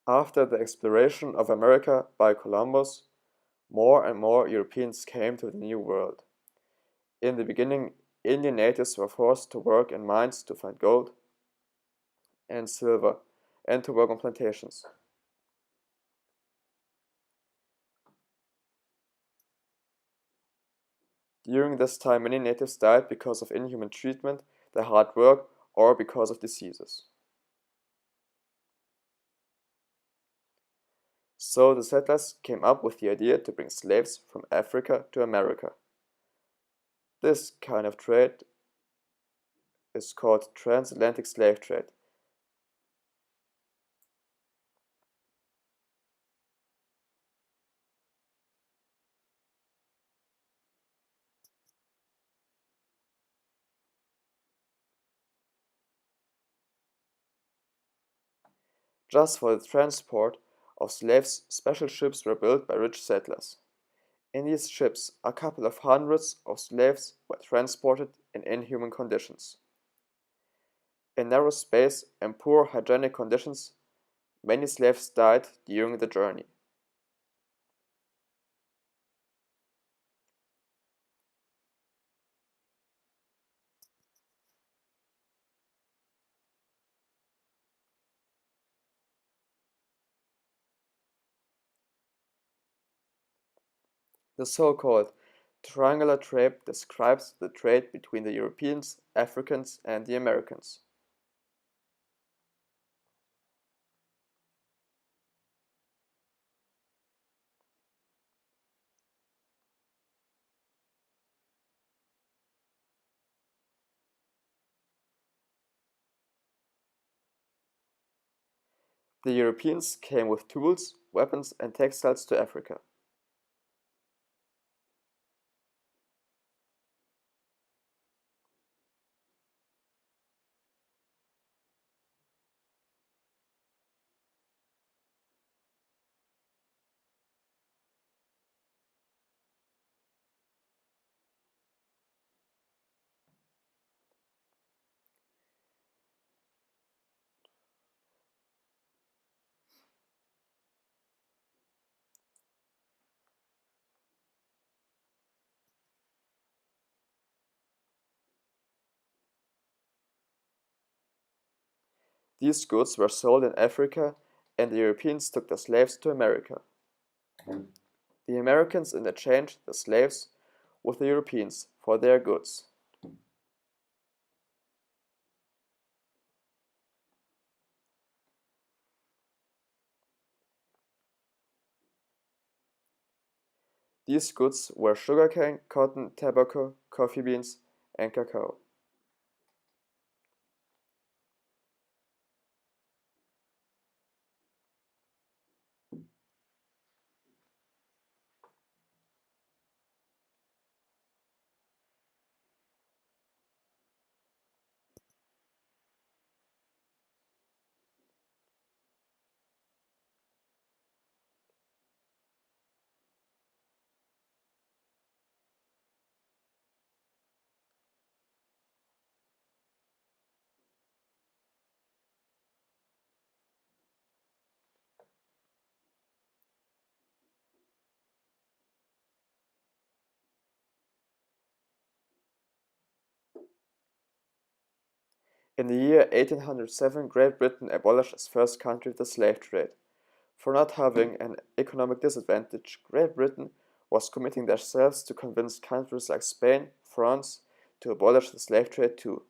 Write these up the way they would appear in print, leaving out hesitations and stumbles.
After the exploration of America by Columbus, more and more Europeans came to the New World. In the beginning, Indian natives were forced to work in mines to find gold and silver and to work on plantations. During this time, many natives died because of inhuman treatment, their hard work, or because of diseases. So the settlers came up with the idea to bring slaves from Africa to America. This kind of trade is called transatlantic slave trade. Just for the transport of slaves, special ships were built by rich settlers. In these ships, a couple of hundreds of slaves were transported in inhuman conditions. In narrow space and poor hygienic conditions, many slaves died during the journey. The so-called triangular trade describes the trade between the Europeans, Africans, and the Americans. The Europeans came with tools, weapons, and textiles to Africa. These goods were sold in Africa, and the Europeans took the slaves to America. The Americans interchanged the slaves with the Europeans for their goods. These goods were sugarcane, cotton, tobacco, coffee beans, and cacao. In the year 1807, Great Britain abolished as first country the slave trade. For not having an economic disadvantage, Great Britain was committing themselves to convince countries like Spain, France, to abolish the slave trade too.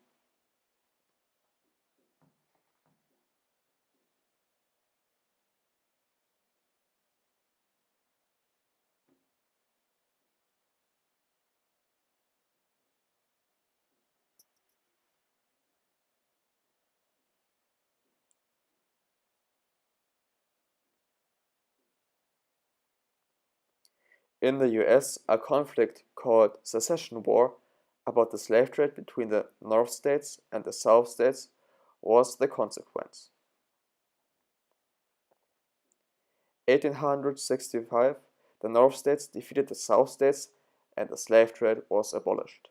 In the US, a conflict called Secession War about the slave trade between the North states and the South states was the consequence. 1865, the North states defeated the South states and the slave trade was abolished.